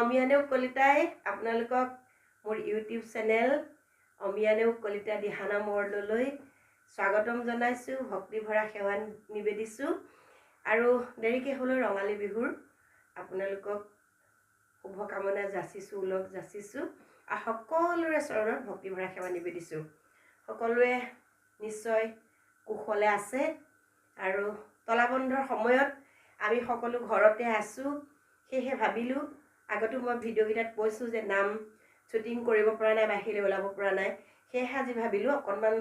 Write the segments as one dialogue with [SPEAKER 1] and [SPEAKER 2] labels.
[SPEAKER 1] অমিয়ানেও কলিতাই আপোনালোকক মোৰ ইউটিউব চেনেল অমিয়ানেও কলিতা দিহানাম ৱৰ্ল্ডলৈ স্বাগতম জনাইছোঁ, ভক্তি ভৰা সেৱা নিবেদিছোঁ আৰু দেৰিকৈ হ'লেও ৰঙালী বিহুৰ আপোনালোকক শুভকামনা যাচিছোঁ, ওলগ যাচিছোঁ আৰু সকলোৰে চৰণত ভক্তি ভৰা সেৱা নিবেদিছোঁ। সকলোৱে নিশ্চয় কুশলে আছে আৰু তলাবন্ধৰ সময়ত আমি সকলো ঘৰতে আছোঁ। সেয়েহে ভাবিলোঁ, আগতো মই ভিডিঅ'কেইটাত কৈছোঁ যে নাম শ্বুটিং কৰিব পৰা নাই, বাহিৰলৈ ওলাব পৰা নাই। সেয়েহে আজি ভাবিলোঁ অকণমান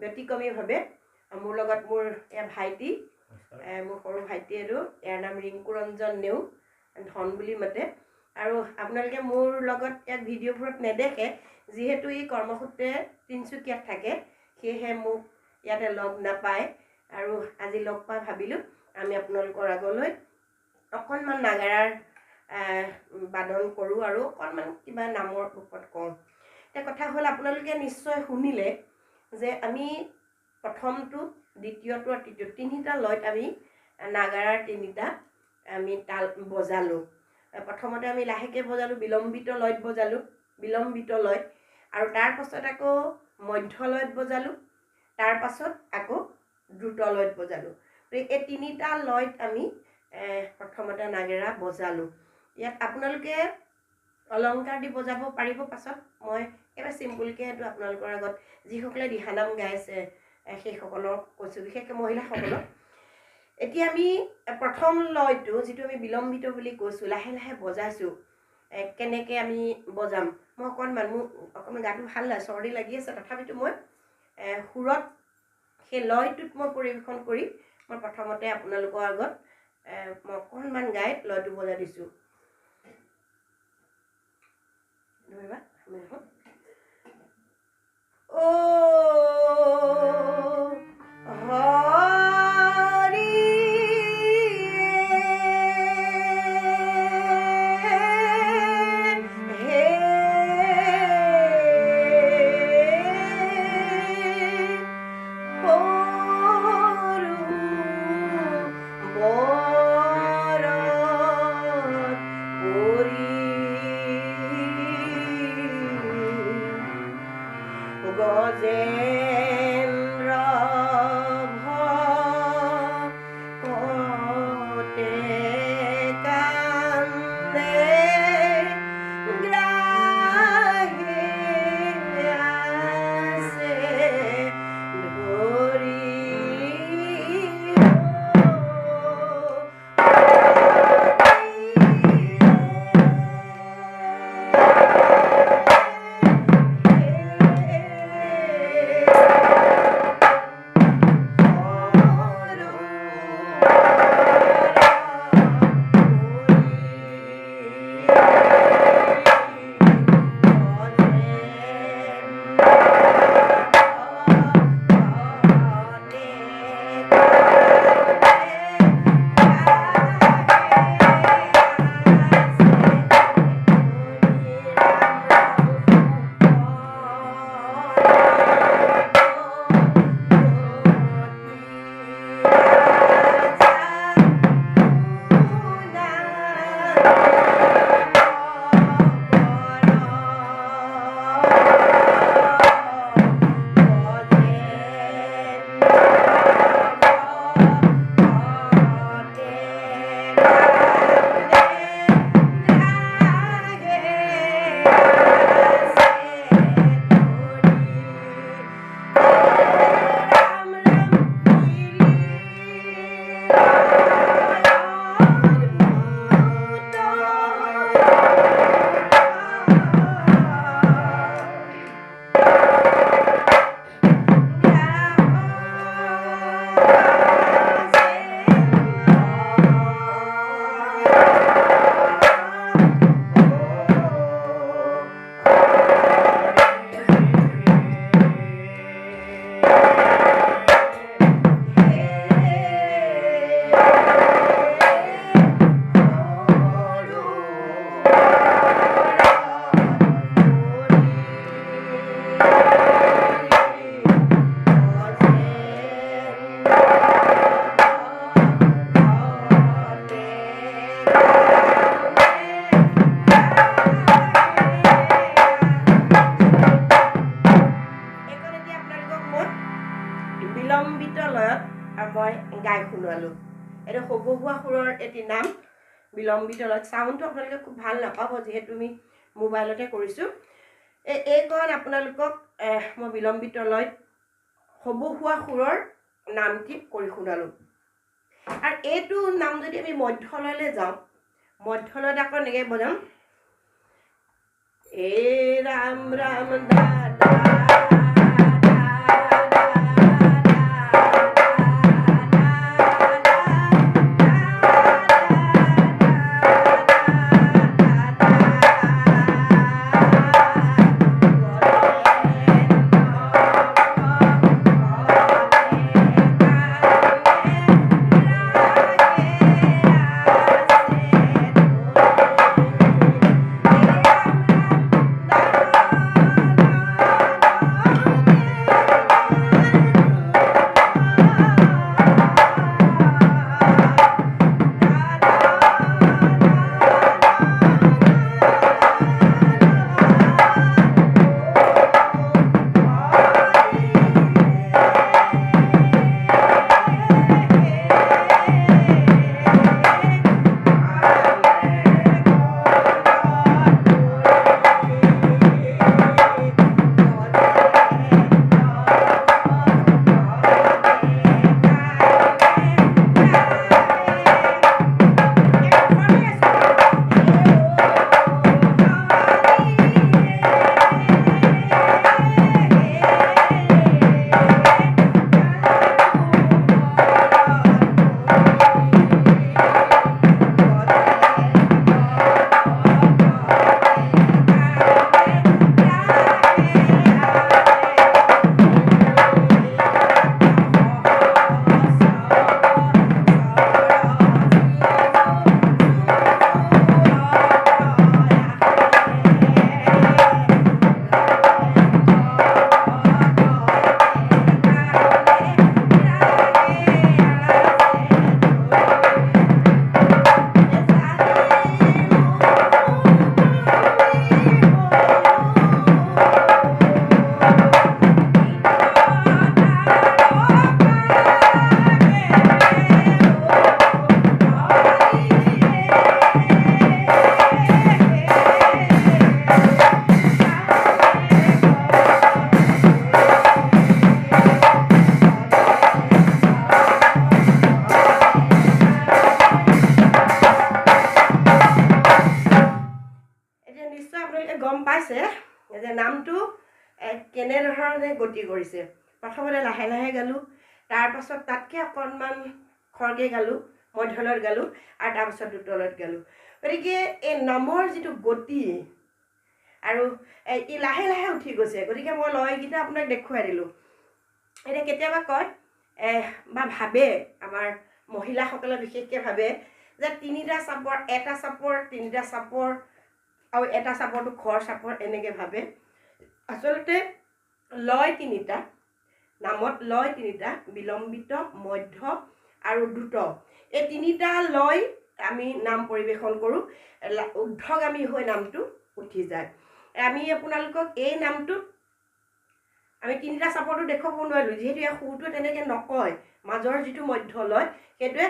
[SPEAKER 1] ব্যতিক্ৰমীভাৱে মোৰ লগত মোৰ এয়া ভাইটি, মোৰ সৰু ভাইটি আৰু ইয়াৰ নাম ৰিংকু ৰঞ্জন নেওগ, ধন বুলি মাতে। আৰু আপোনালোকে মোৰ লগত ইয়াত ভিডিঅ'বোৰত নেদেখে, যিহেতু ই কৰ্মসূত্ৰে তিনিচুকীয়াত থাকে, সেয়েহে মোক ইয়াতে লগ নাপায়। আৰু আজি লগ পাই ভাবিলোঁ আমি আপোনালোকৰ আগলৈ অকণমান নাগাৰাৰ বাদন কৰোঁ আৰু অকণমান কিবা নামৰ ওপৰত কওঁ। এতিয়া কথা হ'ল, আপোনালোকে নিশ্চয় শুনিলে যে আমি প্ৰথমটো, দ্বিতীয়টো আৰু তৃতীয় তিনিটা লয়ত আমি নাগাৰাৰ তিনিটা আমি তাল বজালোঁ। প্ৰথমতে আমি লাহেকৈ বজালোঁ, বিলম্বিত লয়ত বজালোঁ, বিলম্বিত লয়, আৰু তাৰপাছত আকৌ মধ্য লয়ত বজালোঁ, তাৰপাছত আকৌ দ্ৰুত লয়ত বজালোঁ। এই তিনিটা লয়ত আমি প্ৰথমতে নাগেৰা বজালোঁ। ইয়াত আপোনালোকে অলংকাৰ দি বজাব পাৰিব। পাছত মই একেবাৰে চিম্পুলকৈ এইটো আপোনালোকৰ আগত যিসকলে দিহানাম গাইছে সেইসকলক কৈছোঁ, বিশেষকৈ মহিলাসকলক। এতিয়া আমি প্ৰথম লয়টো, যিটো আমি বিলম্বিত বুলি কৈছোঁ, লাহে লাহে বজাইছোঁ। কেনেকৈ আমি বজাম, মই অকণমান গাটো ভাল লাগে, চৰ্দি লাগি আছে, তথাপিতো মই সুৰত সেই লয়টোত মই পৰিৱেশন কৰি মই প্ৰথমতে আপোনালোকৰ আগত মই অকণমান গাই লয়টো বজাই দিছোঁ। শুনালোঁ। এইটো সবহুৱা সুৰৰ এটি নাম বিলম্বিত লয়ত। চাউণ্ডটো আপোনালোকে খুব ভাল নাপাব যিহেতু আমি মোবাইলতে কৰিছোঁ। এইকণ আপোনালোকক মই বিলম্বিত লয়ত সবহুৱা সুৰৰ নামটি কৰি শুনালোঁ। আৰু এইটো নাম যদি আমি মধ্যলয়লৈ যাওঁ, মধ্যলয়ত আকৌ এনেকৈ বজাম, এ ৰাম ৰাম দাদা গম পাইছে যে নামটো কেনেধৰণে গতি কৰিছে। প্ৰথমতে লাহে লাহে গালোঁ, তাৰপাছত তাতকৈ অকণমান খৰকৈ গালোঁ, মধ্যলয়ত গালোঁ, আৰু তাৰপাছত দ্ৰুতলয়ত গালোঁ। গতিকে এই নামৰ যিটো গতি আৰু ই লাহে লাহে উঠি গৈছে। গতিকে মই লয়কেইটা আপোনাক দেখুৱাই দিলোঁ। এতিয়া কেতিয়াবা কয় বা ভাবে, আমাৰ মহিলাসকলে বিশেষকৈ ভাবে যে তিনিটা চাপৰ, এটা চাপৰ, তিনিটা চাপৰ আৰু এটা চাপৰটো খৰ চাপৰ, এনেকৈ ভাবে। আচলতে লয় তিনিটা, নামত লয় তিনিটা, বিলম্বিত, মধ্য আৰু দ্ৰুত। এই তিনিটা লয় আমি নাম পৰিৱেশন কৰোঁ, ঊৰ্ধ্বগামী হৈ নামটো উঠি যায়। আমি আপোনালোকক এই নামটোত আমি তিনিটা চাপৰটো দেখুৱাব নোৱাৰিলোঁ, যিহেতু এই সুৰটোৱে তেনেকৈ নকয়। মাজৰ যিটো মধ্য লয় সেইটোৱে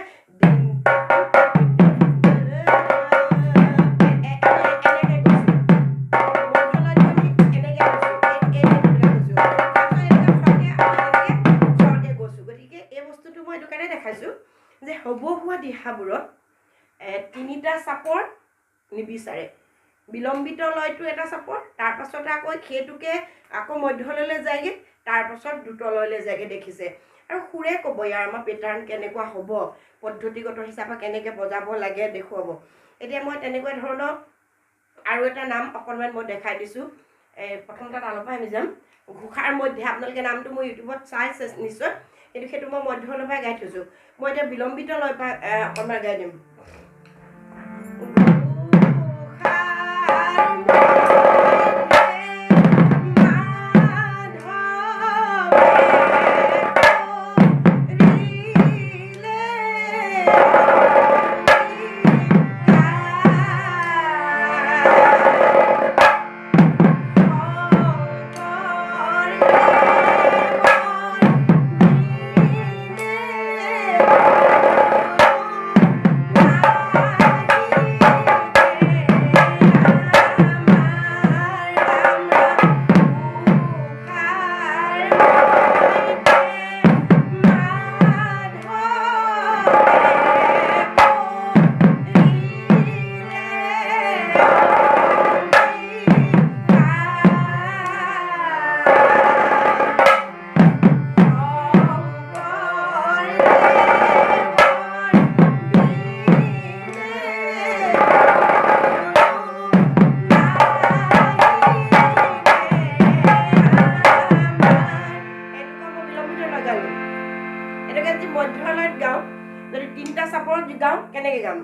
[SPEAKER 1] যে সবহুৱা দিহাবোৰত তিনিটা চাপৰ নিবিচাৰে। বিলম্বিত লয়টো এটা চাপৰ, তাৰপাছতে আকৌ সেইটোকে আকৌ মধ্যলয়লৈ যায়গৈ, তাৰপাছত দ্ৰুতলয়লৈ যায়গৈ। দেখিছে? আৰু সুৰে ক'ব ইয়াৰ আমাৰ পেটাৰ্ণ কেনেকুৱা হ'ব, পদ্ধতিগত হিচাপে কেনেকৈ বজাব লাগে দেখুৱাব। এতিয়া মই তেনেকুৱা ধৰণৰ আৰু এটা নাম অকণমান মই দেখাই দিছোঁ। প্ৰথমতে তালৰ পৰা আমি যাম। ঘোষাৰ মধ্যে আপোনালোকে নামটো মই ইউটিউবত চাইছে নিশ্চয়, কিন্তু সেইটো মই মধ্যলয়ৰ পৰা গাই থৈছোঁ। মই এতিয়া বিলম্বিত লয় পৰা অকণমান গাই দিম। গাওঁ কেনেকৈ গাম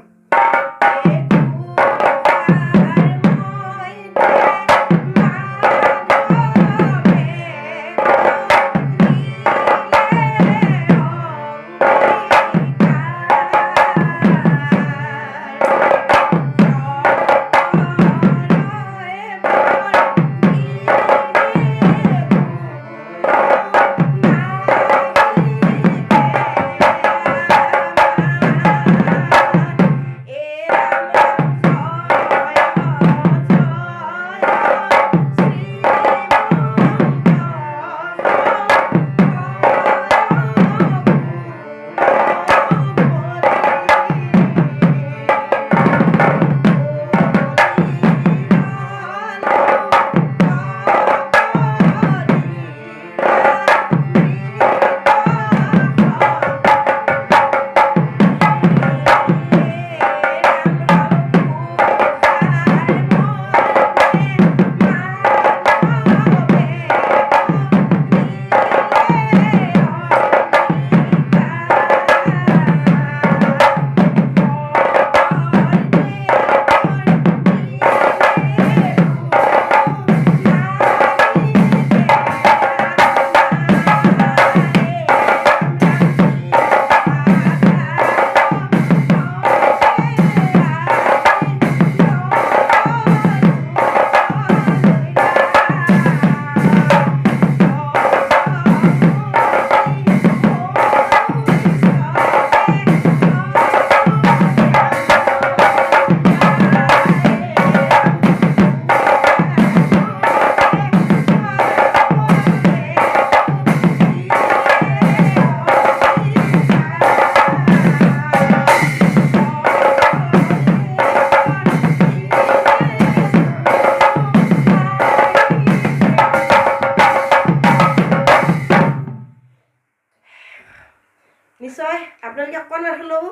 [SPEAKER 1] নিশ্চয় আপোনালোকে অকণমান হ'লেও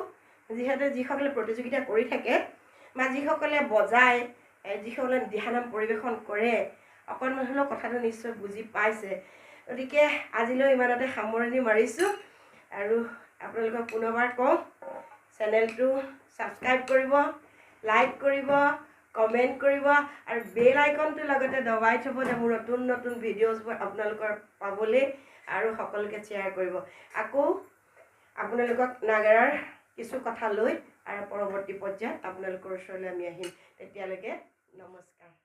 [SPEAKER 1] যিসকলে প্ৰতিযোগিতা কৰি থাকে বা যিসকলে বজায় যিসকলে দিহানাম পৰিৱেশন কৰে অকণমান হ'লেও কথাটো নিশ্চয় বুজি পাইছে গতিকে আজিলৈ ইমানতে সামৰণি মাৰিছোঁ আৰু আপোনালোকক পুনৰবাৰ কওঁ চেনেলটো ছাবস্ক্ৰাইব কৰিব লাইক কৰিব কমেণ্ট কৰিব আৰু বেল আইকনটোৰ লগতে দবাই থ'ব যে মোৰ নতুন নতুন ভিডিঅ'জবোৰ আপোনালোকৰ পাবলৈ আৰু সকলোকে শ্বেয়াৰ কৰিব আকৌ আপোনালোকক নাগাৰাৰ কিছু কথা লৈ আৰু পৰৱৰ্তী পৰ্যায়ত আপোনালোকৰ ওচৰলৈ আমি আহিম তেতিয়ালৈকে নমস্কাৰ